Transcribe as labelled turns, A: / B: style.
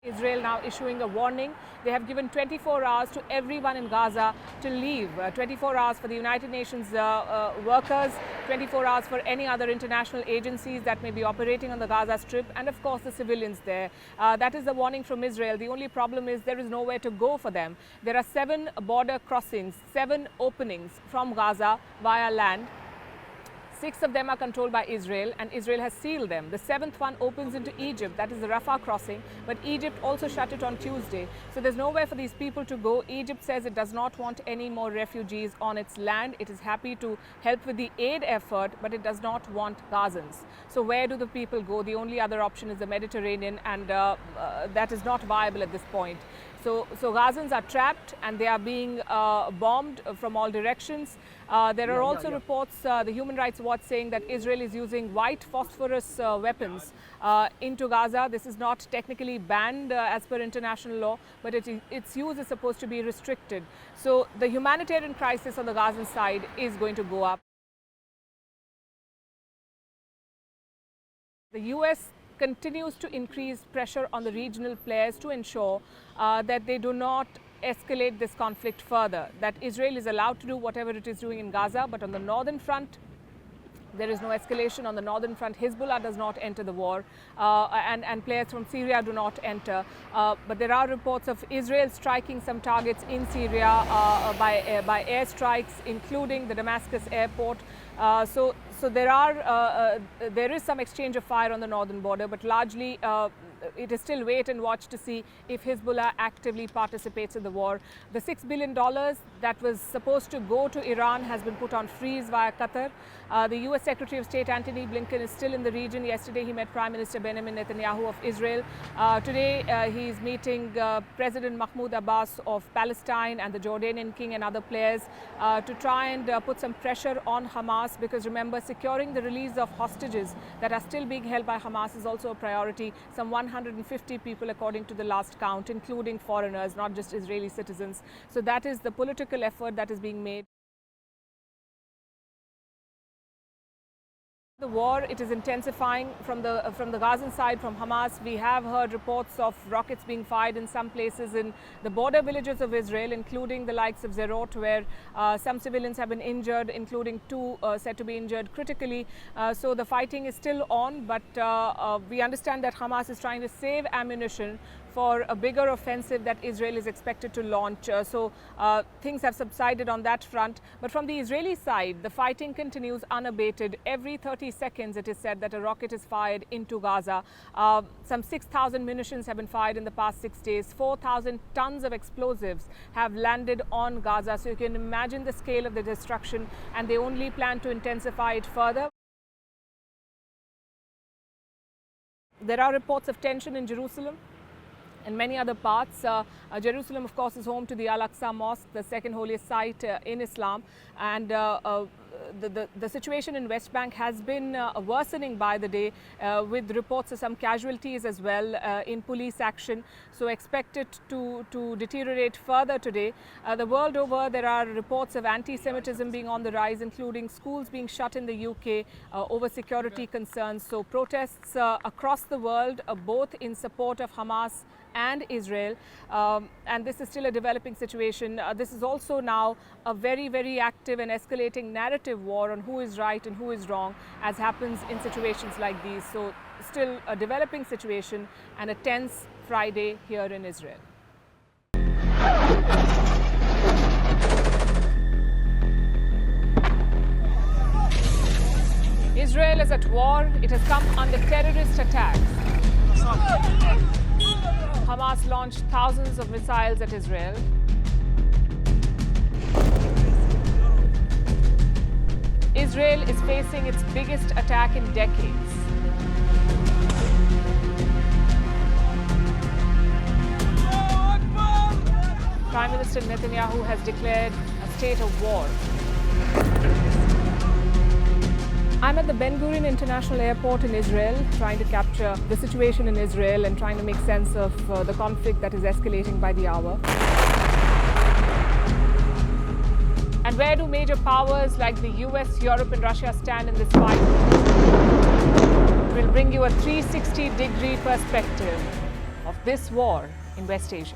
A: Israel now issuing a warning. They have given 24 hours to everyone in Gaza to leave. 24 hours for the United Nations workers, 24 hours for any other international agencies that may be operating on the Gaza Strip, and of course the civilians there. That is the warning from Israel. The only problem is there is nowhere to go for them. There are 7 border crossings, 7 openings from Gaza via land. 6 of them are controlled by Israel, and Israel has sealed them. The 7th one opens into Egypt, that is the Rafah crossing, but Egypt also shut it on Tuesday. So there's nowhere for these people to go. Egypt says it does not want any more refugees on its land. It is happy to help with the aid effort, but it does not want Gazans. So where do the people go? The only other option is the Mediterranean, and that is not viable at this point. So Gazans are trapped and they are being bombed from all directions. There are also reports, the Human Rights Watch saying that Israel is using white phosphorus weapons into Gaza. This is not technically banned as per international law, but its use is supposed to be restricted. So the humanitarian crisis on the Gazan side is going to go up. The US continues to increase pressure on the regional players to ensure that they do not escalate this conflict further, that Israel is allowed to do whatever it is doing in Gaza, but on the northern front, there is no escalation. On the northern front, Hezbollah does not enter the war, and players from Syria do not enter. But there are reports of Israel striking some targets in Syria by airstrikes, including the Damascus airport. So there is some exchange of fire on the northern border, but largely it is still wait and watch to see if Hezbollah actively participates in the war. The $6 billion that was supposed to go to Iran has been put on freeze via Qatar. The US Secretary of State Antony Blinken is still in the region. Yesterday he met Prime Minister Benjamin Netanyahu of Israel. Today he is meeting President Mahmoud Abbas of Palestine and the Jordanian King and other players to try and put some pressure on Hamas, because remember, securing the release of hostages that are still being held by Hamas is also a priority. Some 150 people according to the last count, including foreigners, not just Israeli citizens. So that is the political effort that is being made. The war, it is intensifying from the Gazan side, from Hamas. We have heard reports of rockets being fired in some places in the border villages of Israel, including the likes of Zerot, where some civilians have been injured, including 2 said to be injured critically. So the fighting is still on, but we understand that Hamas is trying to save ammunition for a bigger offensive that Israel is expected to launch. So things have subsided on that front. But from the Israeli side, the fighting continues unabated. Every 30 seconds, it is said that a rocket is fired into Gaza. Some 6,000 munitions have been fired in the past 6 days. 4,000 tons of explosives have landed on Gaza. So you can imagine the scale of the destruction, and they only plan to intensify it further. There are reports of tension in Jerusalem and many other parts. Jerusalem, of course, is home to the Al-Aqsa Mosque, the second holiest site in Islam. And the situation in West Bank has been worsening by the day, with reports of some casualties as well in police action. So expected to deteriorate further today. The world over, there are reports of anti-Semitism being on the rise, including schools being shut in the UK over security concerns. So protests across the world, both in support of Hamas and Israel, and this is still a developing situation. This is also now a very, very active and escalating narrative war on who is right and who is wrong, as happens in situations like these. So still a developing situation and a tense Friday here in Israel. Israel is at war. It has come under terrorist attacks. Hamas launched thousands of missiles at Israel. Israel is facing its biggest attack in decades. Prime Minister Netanyahu has declared a state of war. I'm at the Ben Gurion International Airport in Israel, trying to capture the situation in Israel and trying to make sense of the conflict that is escalating by the hour. And where do major powers like the US, Europe and Russia stand in this fight? We'll bring you a 360-degree perspective. of this war in West Asia.